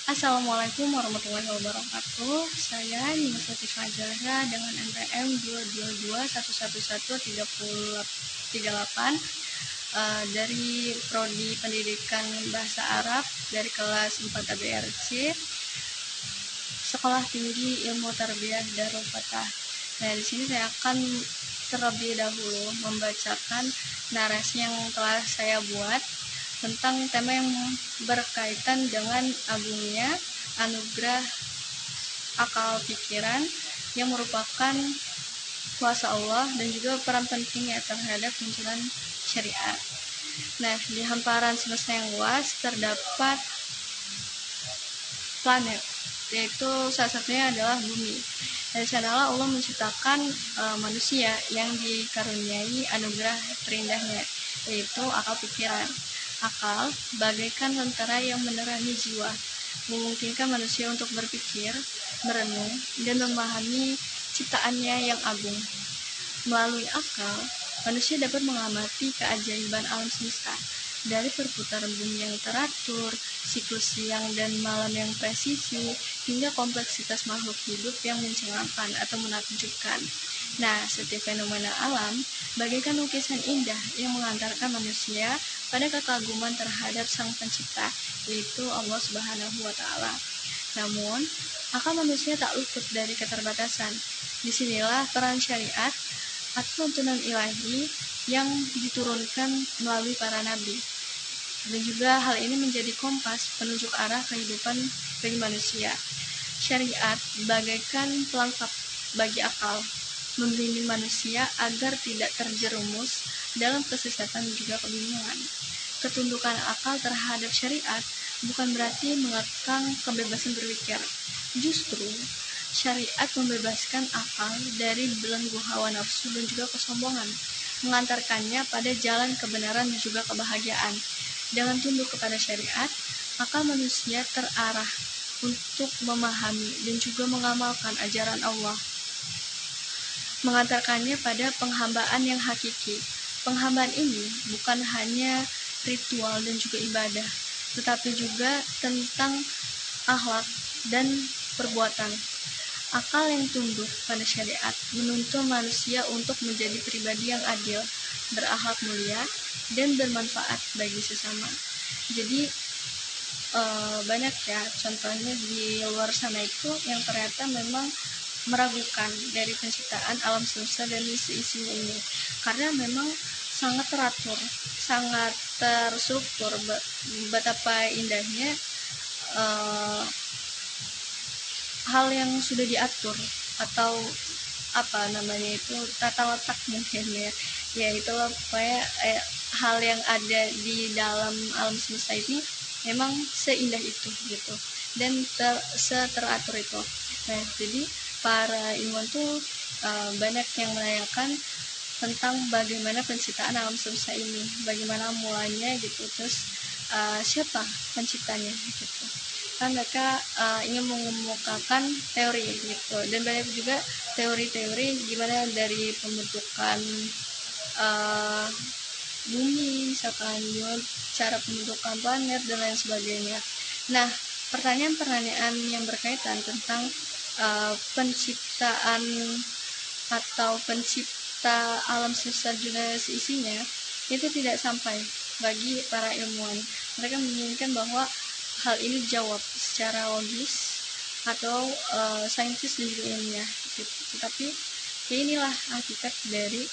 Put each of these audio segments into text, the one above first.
Assalamualaikum warahmatullahi wabarakatuh. Saya Nina Suti Fajara dengan NPM 222111338 dari Prodi Pendidikan Bahasa Arab dari kelas 4 ABRC Sekolah Tinggi Ilmu Tarbiyah Darul Fatah. Nah, di sini saya akan terlebih dahulu membacakan narasi yang telah saya buat tentang tema yang berkaitan dengan agungnya anugerah akal pikiran yang merupakan kuasa Allah dan juga peran pentingnya terhadap tuntunan syariat. Nah, di hamparan semesta yang luas terdapat planet, yaitu salah satunya adalah bumi. Dari sanalah Allah menciptakan manusia yang dikaruniai anugerah terindahnya, yaitu akal pikiran. Akal bagaikan lentera yang menerangi jiwa, memungkinkan manusia untuk berpikir, merenung, dan memahami ciptaannya yang agung. Melalui akal, manusia dapat mengamati keajaiban alam semesta, dari perputaran bumi yang teratur, siklus siang dan malam yang presisi, hingga kompleksitas makhluk hidup yang mencengangkan atau menakjubkan. Nah, setiap fenomena alam bagaikan lukisan indah yang mengantarkan manusia pada kekaguman terhadap Sang Pencipta, yaitu Allah Subhanahu wa Ta'ala. Namun, akal manusia tak luput dari keterbatasan. Disinilah peran syariat atau tuntunan ilahi yang diturunkan melalui para nabi. Dan juga hal ini menjadi kompas penunjuk arah kehidupan bagi manusia. Syariat bagaikan pelengkap bagi akal, membimbing manusia agar tidak terjerumus dalam kesesatan dan juga kebingungan. Ketundukan akal terhadap syariat bukan berarti mengekang kebebasan berpikir. Justru, syariat membebaskan akal dari belenggu hawa nafsu dan juga kesombongan, mengantarkannya pada jalan kebenaran dan juga kebahagiaan. Dengan tunduk kepada syariat, akal manusia terarah untuk memahami dan juga mengamalkan ajaran Allah, mengantarkannya pada penghambaan yang hakiki. Penghambaan ini bukan hanya ritual dan juga ibadah, tetapi juga tentang akhlak dan perbuatan. Akal yang tunduk pada syariat menuntun manusia untuk menjadi pribadi yang adil, berakhlak mulia, dan bermanfaat bagi sesama. Jadi banyak ya contohnya di luar sana itu yang ternyata memang meragukan dari penciptaan alam semesta dan isi-isinya ini, karena memang sangat teratur, sangat terstruktur, betapa indahnya hal yang sudah diatur, atau apa namanya itu, tata letak mungkin ya itulah supaya hal yang ada di dalam alam semesta ini memang seindah itu gitu, dan seteratur itu. Nah, jadi para ilmuwan tuh banyak yang menanyakan tentang bagaimana penciptaan alam semesta ini, bagaimana mulanya gitu, terus siapa penciptanya gitu. Kan mereka ingin mengemukakan teori gitu, dan banyak juga teori-teori gimana dari pembentukan bumi, misalkan gimana cara pembentukan planet dan lain sebagainya. Nah, pertanyaan-pertanyaan yang berkaitan tentang penciptaan atau pencipta alam semesta juga isinya itu tidak sampai bagi para ilmuwan. Mereka menginginkan bahwa hal ini dijawab secara logis atau saintis dan juga ilmiah gitu. Tetapi ya inilah hakikat dari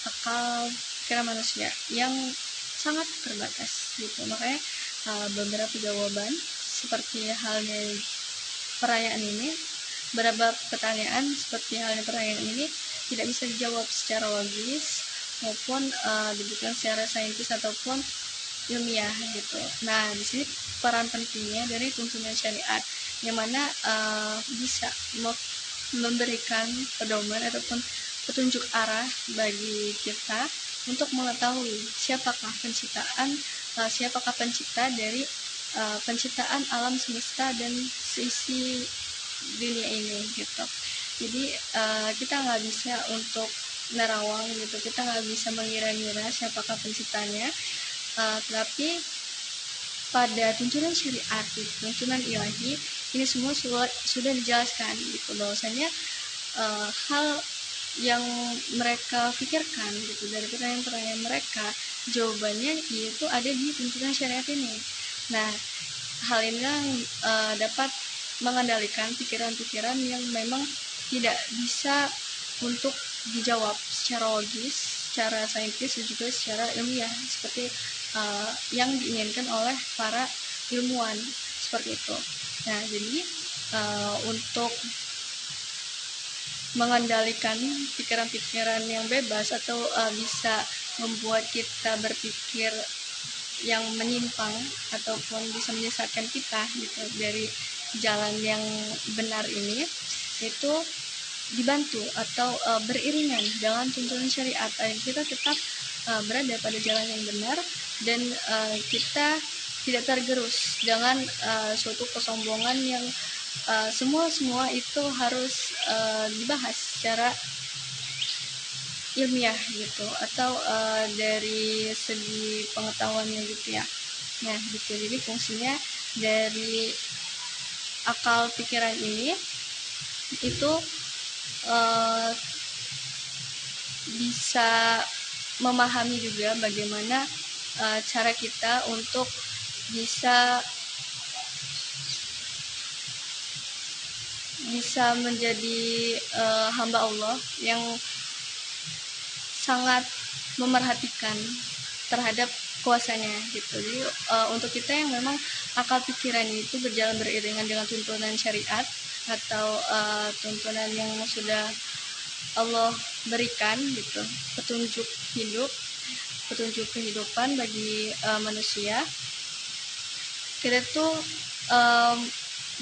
akal pikiran manusia yang sangat terbatas gitu. Makanya beberapa jawaban seperti halnya perayaan ini, beberapa pertanyaan seperti halnya perayaan ini tidak bisa dijawab secara logis maupun dibuktikan secara saintis ataupun ilmiah gitu. Nah, di sini peran pentingnya dari tuntunan syariat yang mana bisa memberikan pedoman ataupun petunjuk arah bagi kita untuk mengetahui siapakah pencipta dari penciptaan alam semesta dan sisi dunia ini gitu. Jadi kita nggak bisa untuk nerawang gitu, kita nggak bisa mengira-ngira siapakah penciptanya, tetapi pada tuntunan syariat, tuntunan ilahi, ini semua sudah dijelaskan gitu, bahwasanya hal yang mereka pikirkan gitu dari pertanyaan-pertanyaan mereka, jawabannya itu ada di tuntunan syariat ini. Nah, hal ini dapat mengendalikan pikiran-pikiran yang memang tidak bisa untuk dijawab secara logis, secara saintis, dan juga secara ilmiah seperti yang diinginkan oleh para ilmuwan seperti itu. Nah, jadi untuk mengendalikan pikiran-pikiran yang bebas atau bisa membuat kita berpikir yang menyimpang ataupun bisa menyesatkan kita gitu dari jalan yang benar ini, itu dibantu atau beriringan dengan tuntunan syariat agar kita tetap berada pada jalan yang benar dan kita tidak tergerus dengan suatu kesombongan yang semua itu harus dibahas secara ilmiah gitu atau dari segi pengetahuannya gitu ya. Nah gitu, jadi fungsinya dari akal pikiran ini itu bisa memahami juga bagaimana cara kita untuk bisa menjadi hamba Allah yang sangat memerhatikan terhadap kuasanya gitu. Jadi untuk kita yang memang akal pikiran itu berjalan beriringan dengan tuntunan syariat atau tuntunan yang sudah Allah berikan gitu, petunjuk hidup, petunjuk kehidupan bagi manusia, kita tuh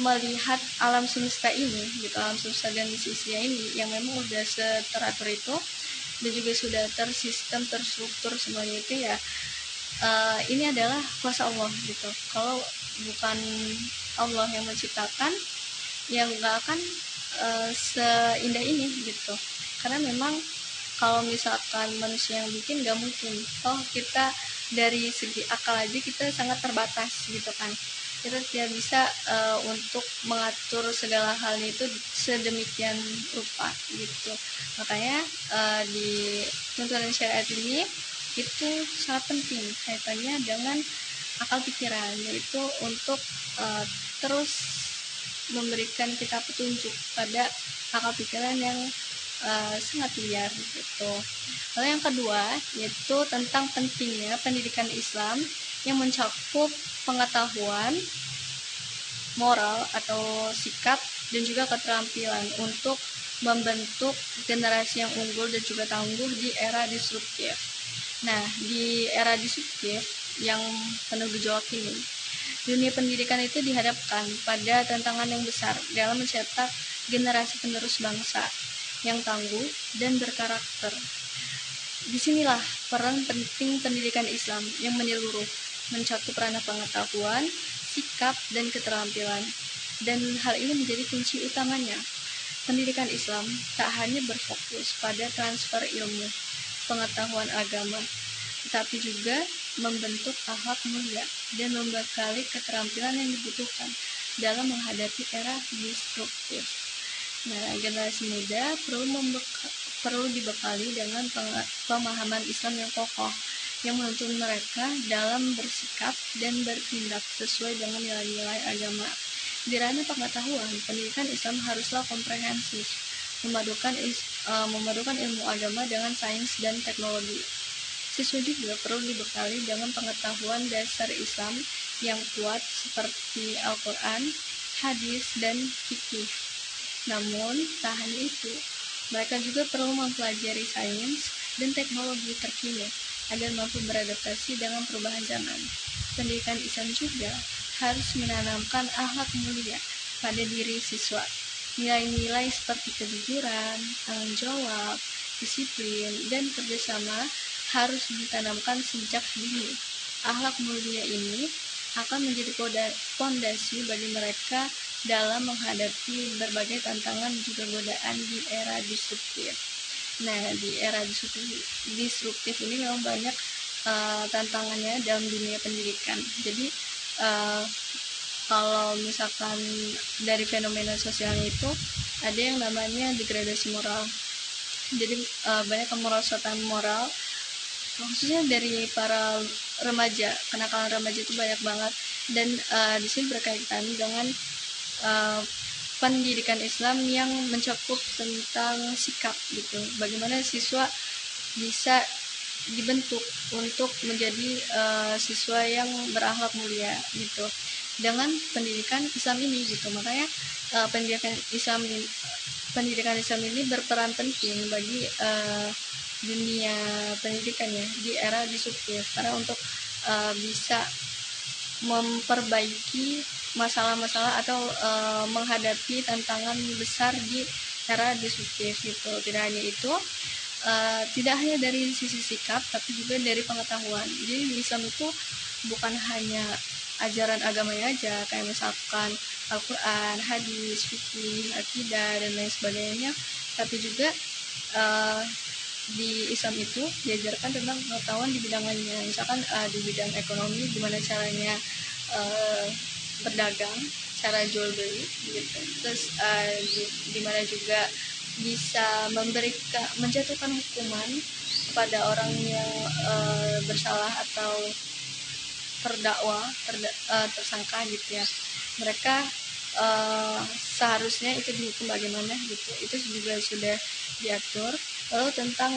melihat alam semesta ini gitu, alam semesta dan sisinya ini yang memang udah teratur itu dan juga sudah tersistem, terstruktur semuanya itu ya, ini adalah kuasa Allah gitu. Kalau bukan Allah yang menciptakan, yang nggak akan seindah ini gitu. Karena memang kalau misalkan manusia yang bikin nggak mungkin. Kita dari segi akal aja kita sangat terbatas gitu kan. Kita tidak bisa untuk mengatur segala hal itu sedemikian rupa gitu. Makanya di tuntunan syariat ini itu sangat penting kaitannya dengan akal pikiran, yaitu untuk terus memberikan kita petunjuk pada akal pikiran yang sangat liar gitu. Lalu yang kedua yaitu tentang pentingnya pendidikan Islam yang mencakup pengetahuan, moral atau sikap dan juga keterampilan untuk membentuk generasi yang unggul dan juga tangguh di era disruptif. Nah, di era disruptif yang penuh gejolak ini, dunia pendidikan itu dihadapkan pada tantangan yang besar dalam mencetak generasi penerus bangsa yang tangguh dan berkarakter. Disinilah peran penting pendidikan Islam yang menyeluruh, mencakup ranah pengetahuan, sikap, dan keterampilan. Dan hal ini menjadi kunci utamanya. Pendidikan Islam tak hanya berfokus pada transfer ilmu, pengetahuan agama, tetapi juga membentuk akhlak mulia dan membekali keterampilan yang dibutuhkan dalam menghadapi era disruptif. Nah, generasi muda perlu dibekali dengan pemahaman Islam yang kokoh, yang menuntun mereka dalam bersikap dan bertindak sesuai dengan nilai-nilai agama. Di ranah pengetahuan, pendidikan Islam haruslah komprehensif, memadukan ilmu agama dengan sains dan teknologi. Siswa juga perlu dibekali dengan pengetahuan dasar Islam yang kuat seperti Al-Quran, hadis, dan fikih. Namun, tak hanya itu, mereka juga perlu mempelajari sains dan teknologi terkini agar mampu beradaptasi dengan perubahan zaman. Pendidikan Islam juga harus menanamkan akhlak mulia pada diri siswa. Nilai-nilai seperti kejujuran, tanggung jawab, disiplin, dan kerjasama harus ditanamkan sejak dini. Akhlak mulia ini akan menjadi fondasi bagi mereka dalam menghadapi berbagai tantangan dan juga godaan di era disruptif. Nah, di era disruptif ini memang banyak tantangannya dalam dunia pendidikan. Jadi uh, kalau misalkan dari fenomena sosialnya itu ada yang namanya degradasi moral. Jadi banyak kemerosotan moral khususnya dari para remaja. Kenakalan remaja itu banyak banget, dan di sini berkaitan dengan uh, pendidikan Islam yang mencakup tentang sikap gitu. Bagaimana siswa bisa dibentuk untuk menjadi siswa yang berakhlak mulia gitu dengan pendidikan Islam ini gitu. Makanya pendidikan Islam ini berperan penting bagi dunia pendidikan ya di era disruptif, karena untuk bisa memperbaiki masalah-masalah atau menghadapi tantangan besar di era disruptif gitu. Tidak hanya itu, tidak hanya dari sisi sikap tapi juga dari pengetahuan. Jadi di Islam itu bukan hanya ajaran agamanya aja, kayak misalkan Al-Quran, hadis, fikih, akidah, dan lain sebagainya, tapi juga uh, di Islam itu diajarkan tentang pengetahuan di bidang lainnya. Misalkan di bidang ekonomi, gimana caranya berdagang, cara jual beli gitu. Terus di mana juga bisa menjatuhkan hukuman kepada orang yang bersalah atau tersangka gitu ya. Mereka seharusnya itu dihukum bagaimana gitu. Itu juga sudah diatur. Lalu tentang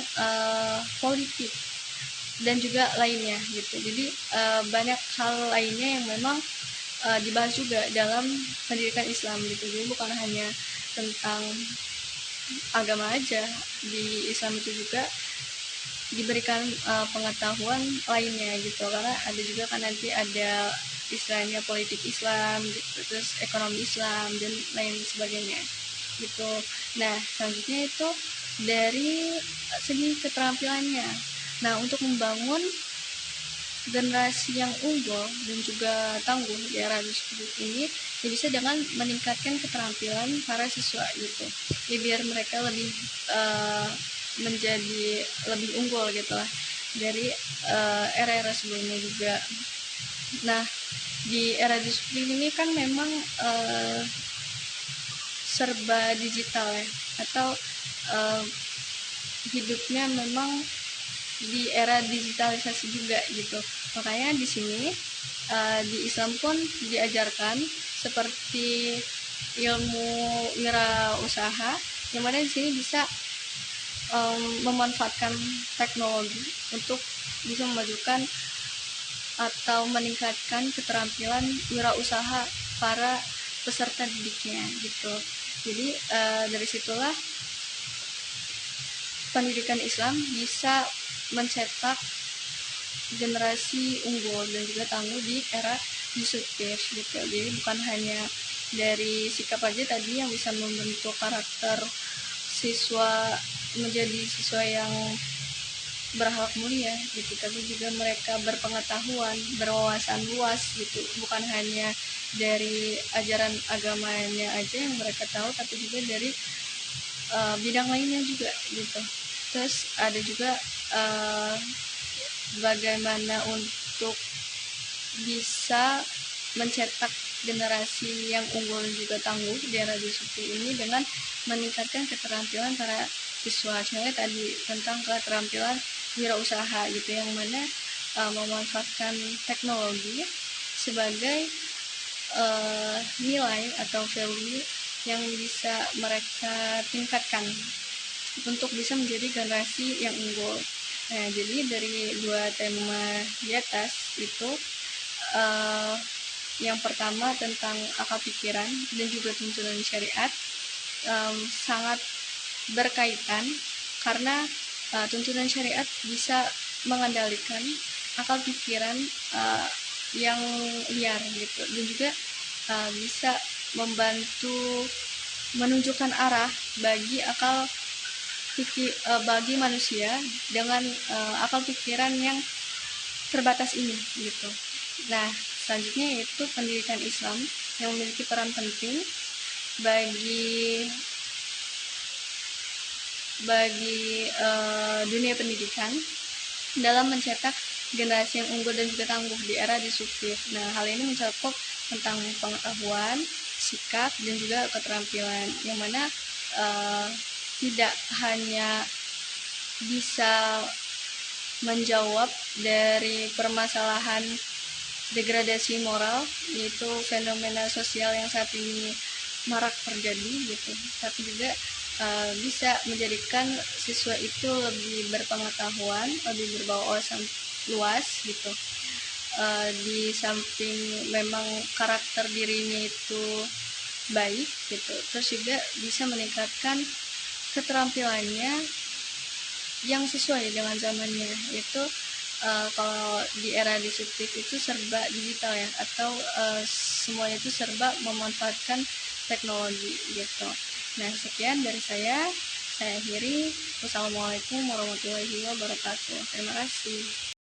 politik dan juga lainnya gitu. Jadi banyak hal lainnya yang memang dibahas juga dalam pendidikan Islam gitu. Jadi bukan hanya tentang agama aja, di Islam itu juga diberikan pengetahuan lainnya gitu, karena ada juga kan nanti ada istilahnya politik Islam gitu, terus ekonomi Islam dan lain sebagainya gitu. Nah selanjutnya itu dari segi keterampilannya. Nah untuk membangun generasi yang unggul dan juga tangguh di era seperti ini ya bisa dengan meningkatkan keterampilan para siswa gitu ya, biar mereka lebih menjadi lebih unggul gitu lah dari era-era sebelumnya juga. Nah di era seperti ini kan memang serba digital ya, atau hidupnya memang di era digitalisasi juga gitu. Makanya di sini di Islam pun diajarkan seperti ilmu wirausaha, yang mana di sini bisa memanfaatkan teknologi untuk bisa memajukan atau meningkatkan keterampilan wirausaha para peserta didiknya gitu. Jadi dari situlah pendidikan Islam bisa mencetak generasi unggul dan juga tangguh di era disruptif gitu. Jadi bukan hanya dari sikap aja tadi yang bisa membentuk karakter siswa menjadi siswa yang berakhlak mulia gitu, tapi juga mereka berpengetahuan, berwawasan luas gitu. Bukan hanya dari ajaran agamanya aja yang mereka tahu, tapi juga dari bidang lainnya juga gitu. Terus ada juga bagaimana untuk bisa mencetak generasi yang unggul dan juga tangguh di era seperti ini dengan meningkatkan keterampilan para siswa. Contohnya tadi tentang keterampilan wirausaha gitu, yang mana memanfaatkan teknologi sebagai nilai atau value yang bisa mereka tingkatkan untuk bisa menjadi generasi yang unggul. Nah, jadi dari dua tema di atas itu yang pertama tentang akal pikiran dan juga tuntunan syariat sangat berkaitan, karena tuntunan syariat bisa mengendalikan akal pikiran yang liar gitu, dan juga bisa membantu menunjukkan arah bagi bagi manusia dengan akal pikiran yang terbatas ini gitu. Nah selanjutnya yaitu pendidikan Islam yang memiliki peran penting bagi dunia pendidikan dalam mencetak generasi yang unggul dan juga tangguh di era disruptif. Nah, hal ini mencakup tentang pengetahuan, sikap, dan juga keterampilan, yang mana tidak hanya bisa menjawab dari permasalahan degradasi moral, yaitu fenomena sosial yang saat ini marak terjadi gitu, tapi juga bisa menjadikan siswa itu lebih berpengetahuan, lebih berwawasan luas gitu. Di samping memang karakter dirinya itu baik gitu, terus juga bisa meningkatkan keterampilannya yang sesuai dengan zamannya. Itu kalau di era disruptif itu serba digital ya, atau semuanya itu serba memanfaatkan teknologi gitu. Nah, sekian dari saya akhiri. Wassalamualaikum warahmatullahi wabarakatuh. Terima kasih.